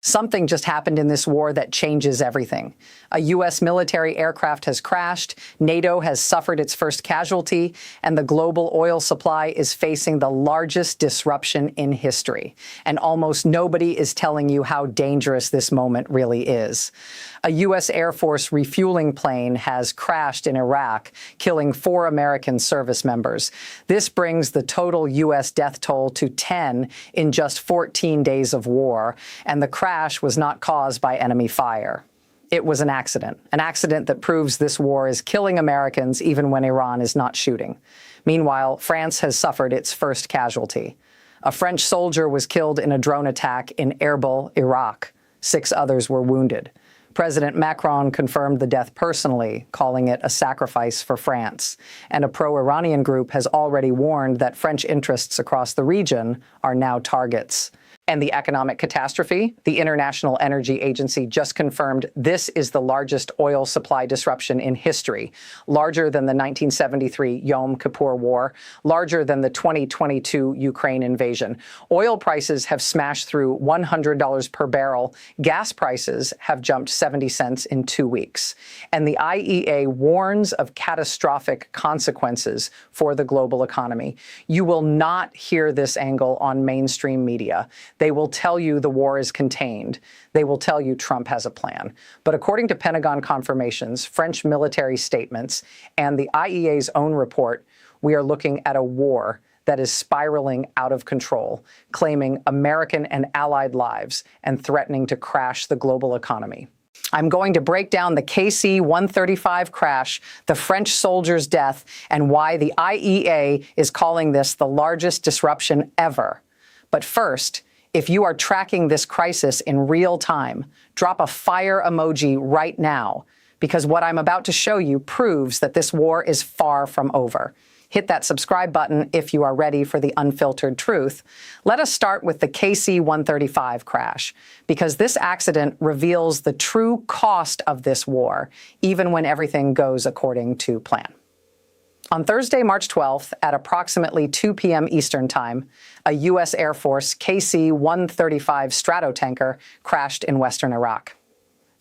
Something just happened in this war that changes everything. A U.S. military aircraft has crashed, NATO has suffered its first casualty, and the global oil supply is facing the largest disruption in history. And almost nobody is telling you how dangerous this moment really is. A U.S. Air Force refueling plane has crashed in Iraq, killing 4 American service members. This brings the total U.S. death toll to 10 in just 14 days of war, and the crash was not caused by enemy fire. It was an accident that proves this war is killing Americans even when Iran is not shooting. Meanwhile, France has suffered its first casualty. A French soldier was killed in a drone attack in Erbil, Iraq. 6 others were wounded. President Macron confirmed the death personally, calling it a sacrifice for France. And a pro-Iranian group has already warned that French interests across the region are now targets. And the economic catastrophe? The International Energy Agency just confirmed this is the largest oil supply disruption in history, larger than the 1973 Yom Kippur War, larger than the 2022 Ukraine invasion. Oil prices have smashed through $100 per barrel. Gas prices have jumped 70 cents in 2 weeks. And the IEA warns of catastrophic consequences for the global economy. You will not hear this angle on mainstream media. They will tell you the war is contained. They will tell you Trump has a plan. But according to Pentagon confirmations, French military statements, and the IEA's own report, we are looking at a war that is spiraling out of control, claiming American and allied lives and threatening to crash the global economy. I'm going to break down the KC-135 crash, the French soldier's death, and why the IEA is calling this the largest disruption ever. But first, if you are tracking this crisis in real time, drop a fire emoji right now, because what I'm about to show you proves that this war is far from over. Hit that subscribe button if you are ready for the unfiltered truth. Let us start with the KC-135 crash, because this accident reveals the true cost of this war, even when everything goes according to plan. On Thursday, March 12th, at approximately 2 p.m. Eastern Time, a U.S. Air Force KC-135 Stratotanker crashed in western Iraq.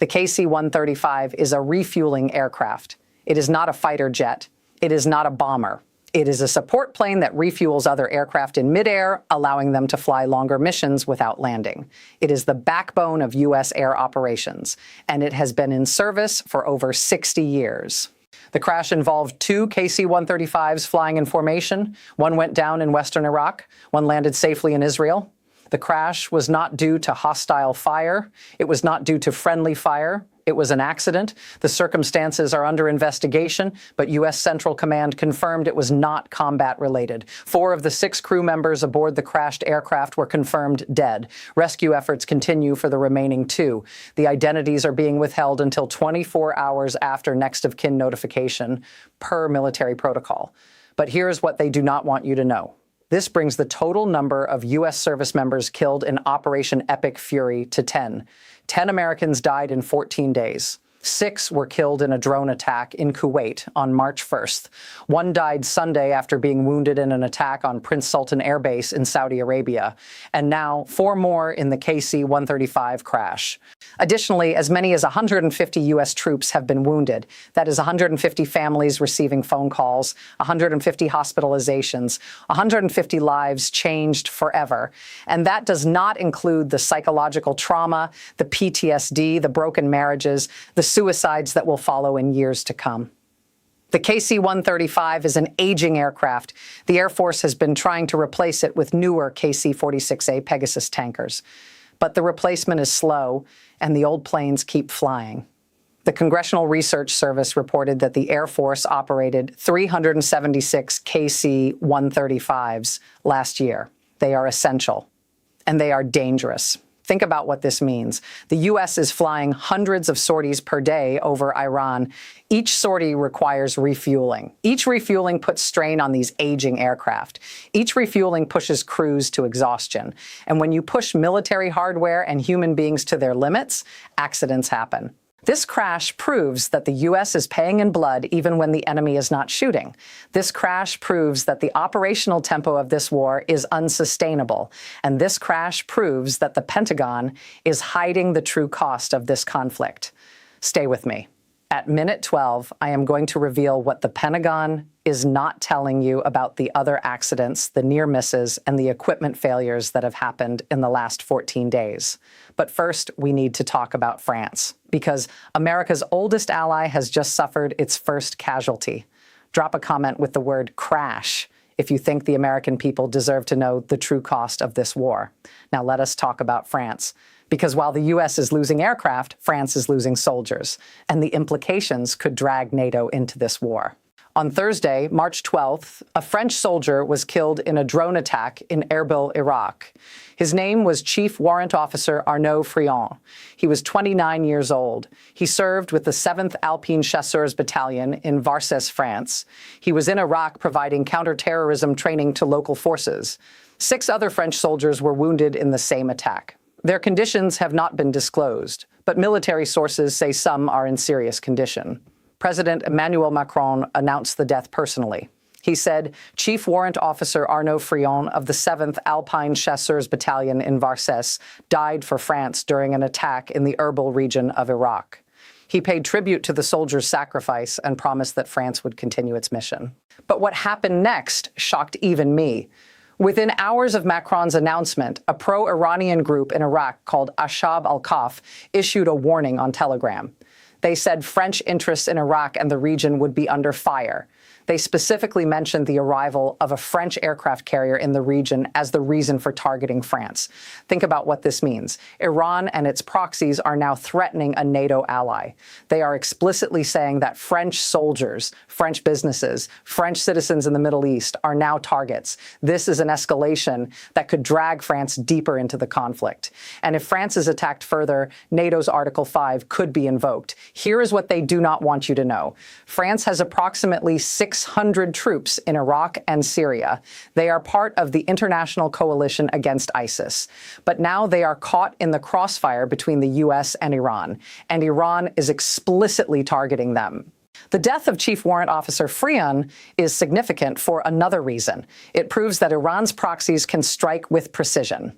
The KC-135 is a refueling aircraft. It is not a fighter jet. It is not a bomber. It is a support plane that refuels other aircraft in midair, allowing them to fly longer missions without landing. It is the backbone of U.S. air operations, and it has been in service for over 60 years. The crash involved 2 KC-135s flying in formation. One went down in western Iraq. One landed safely in Israel. The crash was not due to hostile fire. It was not due to friendly fire. It was an accident. The circumstances are under investigation, but U.S. Central Command confirmed it was not combat-related. 4 of the 6 crew members aboard the crashed aircraft were confirmed dead. Rescue efforts continue for the remaining 2. The identities are being withheld until 24 hours after next of kin notification, per military protocol. But here's what they do not want you to know. This brings the total number of U.S. service members killed in Operation Epic Fury to 10. 10 Americans died in 14 days. 6 were killed in a drone attack in Kuwait on March 1st. 1 died Sunday after being wounded in an attack on Prince Sultan Air Base in Saudi Arabia. And now 4 more in the KC-135 crash. Additionally, as many as 150 U.S. troops have been wounded. That is 150 families receiving phone calls, 150 hospitalizations, 150 lives changed forever. And that does not include the psychological trauma, the PTSD, the broken marriages, the suicides that will follow in years to come. The KC-135 is an aging aircraft. The Air Force has been trying to replace it with newer KC-46A Pegasus tankers. But the replacement is slow, and the old planes keep flying. The Congressional Research Service reported that the Air Force operated 376 KC-135s last year. They are essential, and they are dangerous. Think about what this means. The U.S. is flying hundreds of sorties per day over Iran. Each sortie requires refueling. Each refueling puts strain on these aging aircraft. Each refueling pushes crews to exhaustion. And when you push military hardware and human beings to their limits, accidents happen. This crash proves that the U.S. is paying in blood even when the enemy is not shooting. This crash proves that the operational tempo of this war is unsustainable. And this crash proves that the Pentagon is hiding the true cost of this conflict. Stay with me. At minute 12, I am going to reveal what the Pentagon is not telling you about the other accidents, the near misses, and the equipment failures that have happened in the last 14 days. But first, we need to talk about France, because America's oldest ally has just suffered its first casualty. Drop a comment with the word crash if you think the American people deserve to know the true cost of this war. Now let us talk about France. Because while the U.S. is losing aircraft, France is losing soldiers, and the implications could drag NATO into this war. On Thursday, March 12th, a French soldier was killed in a drone attack in Erbil, Iraq. His name was Chief Warrant Officer Arnaud Frion. He was 29 years old. He served with the 7th Alpine Chasseurs Battalion in Varses, France. He was in Iraq providing counterterrorism training to local forces. 6 other French soldiers were wounded in the same attack. Their conditions have not been disclosed, but military sources say some are in serious condition. President Emmanuel Macron announced the death personally. He said, Chief Warrant Officer Arnaud Frion of the 7th Alpine Chasseurs Battalion in Varses died for France during an attack in the Erbil region of Iraq. He paid tribute to the soldiers' sacrifice and promised that France would continue its mission. But what happened next shocked even me. Within hours of Macron's announcement, a pro-Iranian group in Iraq called Ashab al-Khaf issued a warning on Telegram. They said French interests in Iraq and the region would be under fire. They specifically mentioned the arrival of a French aircraft carrier in the region as the reason for targeting France. Think about what this means. Iran and its proxies are now threatening a NATO ally. They are explicitly saying that French soldiers, French businesses, French citizens in the Middle East are now targets. This is an escalation that could drag France deeper into the conflict. And if France is attacked further, NATO's Article 5 could be invoked. Here is what they do not want you to know. France has approximately 600 troops in Iraq and Syria. They are part of the international coalition against ISIS. But now they are caught in the crossfire between the U.S. and Iran is explicitly targeting them. The death of Chief Warrant Officer Frion is significant for another reason. It proves that Iran's proxies can strike with precision.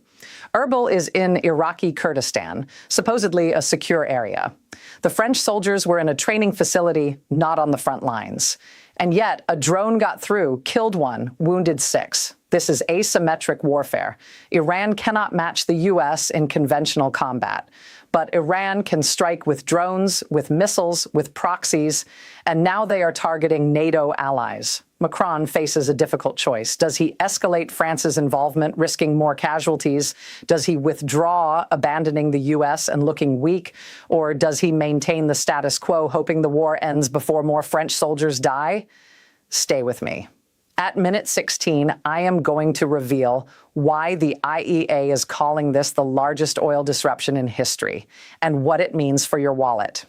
Erbil is in Iraqi Kurdistan, supposedly a secure area. The French soldiers were in a training facility, not on the front lines. And yet, a drone got through, killed 1, wounded 6. This is asymmetric warfare. Iran cannot match the U.S. in conventional combat. But Iran can strike with drones, with missiles, with proxies, and now they are targeting NATO allies. Macron faces a difficult choice. Does he escalate France's involvement, risking more casualties? Does he withdraw, abandoning the U.S. and looking weak? Or does he maintain the status quo, hoping the war ends before more French soldiers die? Stay with me. At minute 16, I am going to reveal why the IEA is calling this the largest oil disruption in history and what it means for your wallet.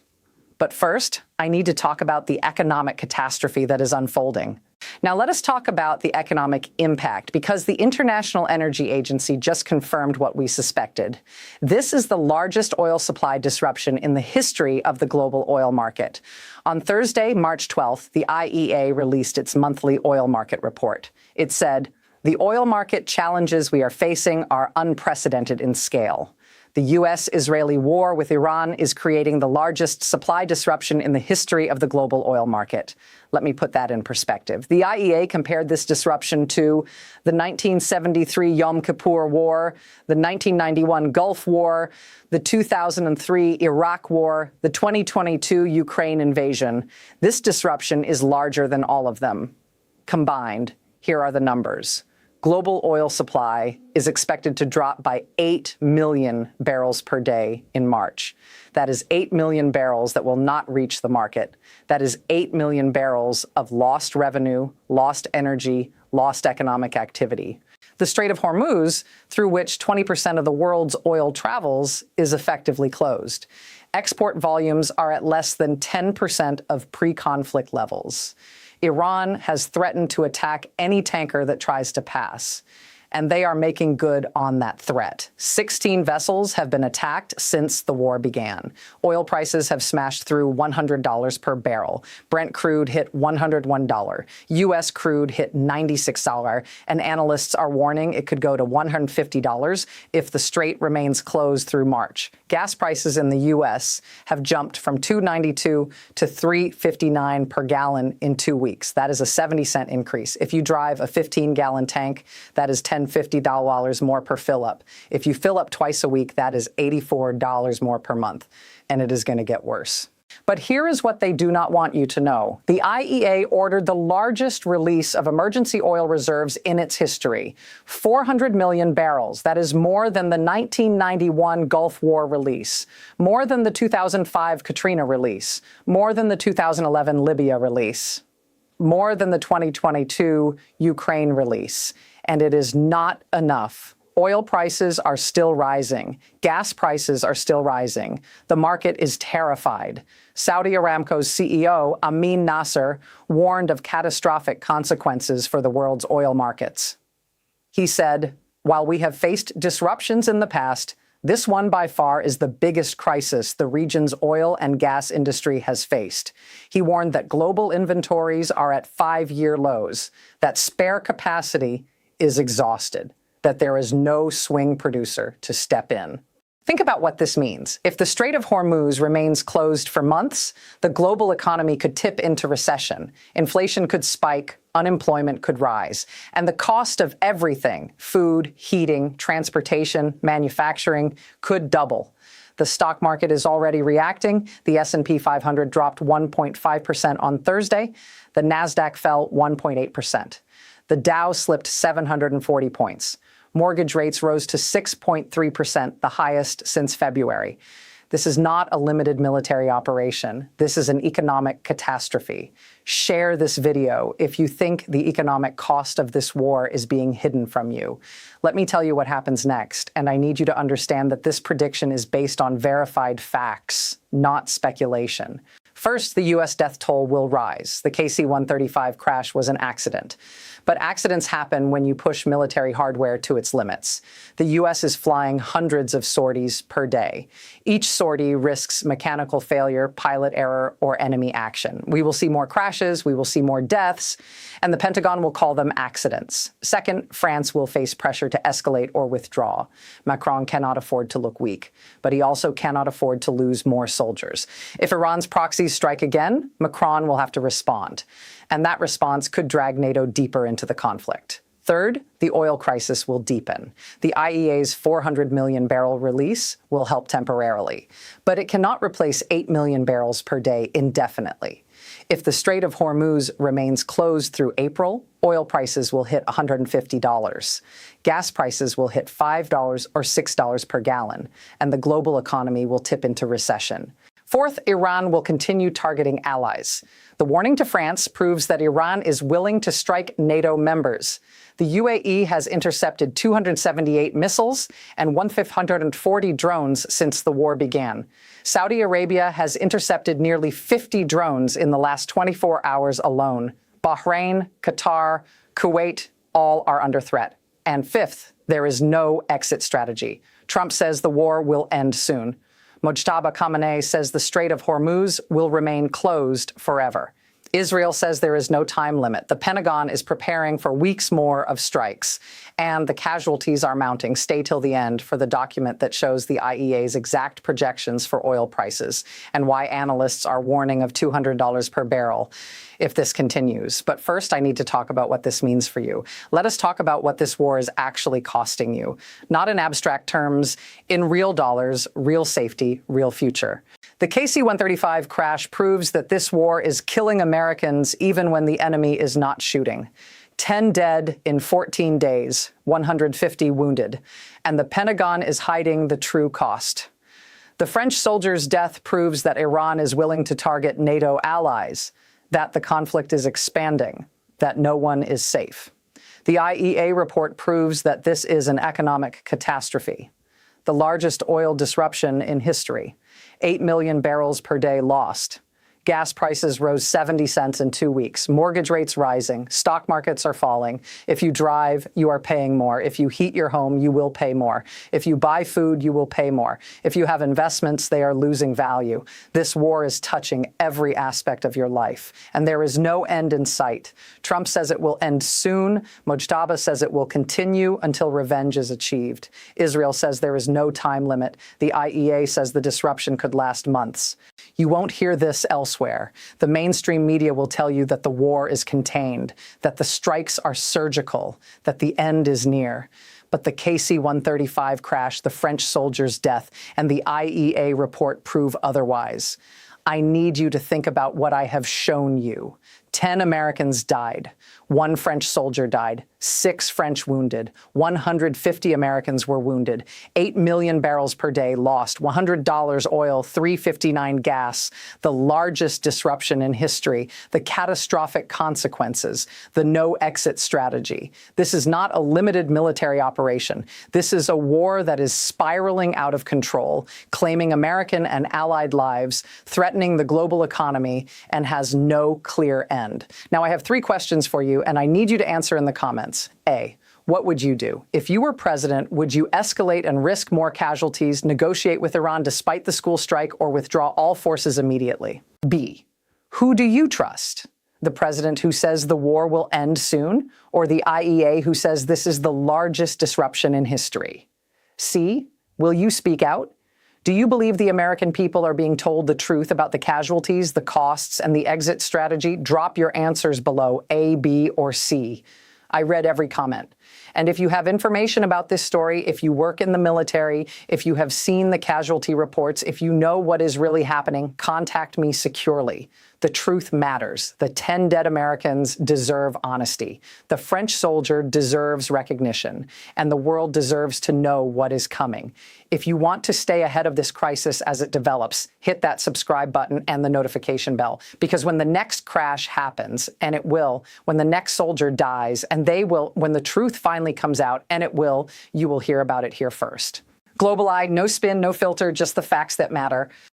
But first, I need to talk about the economic catastrophe that is unfolding. Now let us talk about the economic impact, because the International Energy Agency just confirmed what we suspected. This is the largest oil supply disruption in the history of the global oil market. On Thursday, March 12th, the IEA released its monthly oil market report. It said, "The oil market challenges we are facing are unprecedented in scale. The U.S.-Israeli war with Iran is creating the largest supply disruption in the history of the global oil market." Let me put that in perspective. The IEA compared this disruption to the 1973 Yom Kippur War, the 1991 Gulf War, the 2003 Iraq War, the 2022 Ukraine invasion. This disruption is larger than all of them. Combined, here are the numbers. Global oil supply is expected to drop by 8 million barrels per day in March. That is 8 million barrels that will not reach the market. That is 8 million barrels of lost revenue, lost energy, lost economic activity. The Strait of Hormuz, through which 20% of the world's oil travels, is effectively closed. Export volumes are at less than 10% of pre-conflict levels. Iran has threatened to attack any tanker that tries to pass. and they are making good on that threat. 16 vessels have been attacked since the war began. Oil prices have smashed through $100 per barrel. Brent crude hit $101. U.S. crude hit $96, and analysts are warning it could go to $150 if the strait remains closed through March. Gas prices in the U.S. have jumped from $2.92 to $3.59 per gallon in 2 weeks. That is a 70-cent increase. If you drive a 15-gallon tank, that is $10.50 more per fill-up. If you fill up twice a week, that is $84 more per month, and it is going to get worse. But here is what they do not want you to know. The IEA ordered the largest release of emergency oil reserves in its history, 400 million barrels. That is more than the 1991 Gulf War release, more than the 2005 Katrina release, more than the 2011 Libya release, more than the 2022 Ukraine release. And it is not enough. Oil prices are still rising. Gas prices are still rising. The market is terrified. Saudi Aramco's CEO, Amin Nasser, warned of catastrophic consequences for the world's oil markets. He said, "While we have faced disruptions in the past, this one by far is the biggest crisis the region's oil and gas industry has faced." He warned that global inventories are at 5-year lows, that spare capacity is exhausted, that there is no swing producer to step in. Think about what this means. If the Strait of Hormuz remains closed for months, the global economy could tip into recession. Inflation could spike, unemployment could rise, and the cost of everything, food, heating, transportation, manufacturing, could double. The stock market is already reacting. The S&P 500 dropped 1.5% on Thursday. The Nasdaq fell 1.8%. The Dow slipped 740 points. Mortgage rates rose to 6.3%, the highest since February. This is not a limited military operation. This is an economic catastrophe. Share this video if you think the economic cost of this war is being hidden from you. Let me tell you what happens next, and I need you to understand that this prediction is based on verified facts, not speculation. First, the U.S. death toll will rise. The KC-135 crash was an accident. But accidents happen when you push military hardware to its limits. The U.S. is flying hundreds of sorties per day. Each sortie risks mechanical failure, pilot error, or enemy action. We will see more crashes, we will see more deaths, and the Pentagon will call them accidents. Second, France will face pressure to escalate or withdraw. Macron cannot afford to look weak, but he also cannot afford to lose more soldiers. If Iran's proxies strike again, Macron will have to respond. And that response could drag NATO deeper into the conflict. Third, the oil crisis will deepen. The IEA's 400 million barrel release will help temporarily, but it cannot replace 8 million barrels per day indefinitely. If the Strait of Hormuz remains closed through April, oil prices will hit $150. Gas prices will hit $5 or $6 per gallon, and the global economy will tip into recession. Fourth, Iran will continue targeting allies. The warning to France proves that Iran is willing to strike NATO members. The UAE has intercepted 278 missiles and 1,540 drones since the war began. Saudi Arabia has intercepted nearly 50 drones in the last 24 hours alone. Bahrain, Qatar, Kuwait, all are under threat. And fifth, there is no exit strategy. Trump says the war will end soon. Mojtaba Khamenei says the Strait of Hormuz will remain closed forever. Israel says there is no time limit. The Pentagon is preparing for weeks more of strikes, and the casualties are mounting. Stay till the end for the document that shows the IEA's exact projections for oil prices and why analysts are warning of $200 per barrel if this continues. But first, I need to talk about what this means for you. Let us talk about what this war is actually costing you. Not in abstract terms, in real dollars, real safety, real future. The KC-135 crash proves that this war is killing Americans even when the enemy is not shooting. 10 dead in 14 days, 150 wounded, and the Pentagon is hiding the true cost. The French soldier's death proves that Iran is willing to target NATO allies, that the conflict is expanding, that no one is safe. The IEA report proves that this is an economic catastrophe, the largest oil disruption in history. 8 million barrels per day lost. Gas prices rose 70 cents in 2 weeks. Mortgage rates rising. Stock markets are falling. If you drive, you are paying more. If you heat your home, you will pay more. If you buy food, you will pay more. If you have investments, they are losing value. This war is touching every aspect of your life, and there is no end in sight. Trump says it will end soon. Mojtaba says it will continue until revenge is achieved. Israel says there is no time limit. The IEA says the disruption could last months. You won't hear this elsewhere. The mainstream media will tell you that the war is contained, that the strikes are surgical, that the end is near. But the KC-135 crash, the French soldier's death, and the IEA report prove otherwise. I need you to think about what I have shown you. 10 Americans died. 1 French soldier died. 6 French wounded. 150 Americans were wounded. 8 million barrels per day lost. $100 oil, $3.59 gas. The largest disruption in history. The catastrophic consequences. The no exit strategy. This is not a limited military operation. This is a war that is spiraling out of control, claiming American and allied lives, threatening the global economy, and has no clear end. Now, I have 3 questions for you, and I need you to answer in the comments. A, what would you do? If you were president, would you escalate and risk more casualties, negotiate with Iran despite the school strike, or withdraw all forces immediately? B, who do you trust? The president who says the war will end soon, or the IEA who says this is the largest disruption in history? C, will you speak out? Do you believe the American people are being told the truth about the casualties, the costs, and the exit strategy? Drop your answers below, A, B, or C. I read every comment. And if you have information about this story, if you work in the military, if you have seen the casualty reports, if you know what is really happening, contact me securely. The truth matters. The 10 dead Americans deserve honesty. The French soldier deserves recognition, and the world deserves to know what is coming. If you want to stay ahead of this crisis as it develops, hit that subscribe button and the notification bell, because when the next crash happens, and it will, when the next soldier dies, and they will, when the truth finally comes out, and it will, you will hear about it here first. Global Eye, no spin, no filter, just the facts that matter.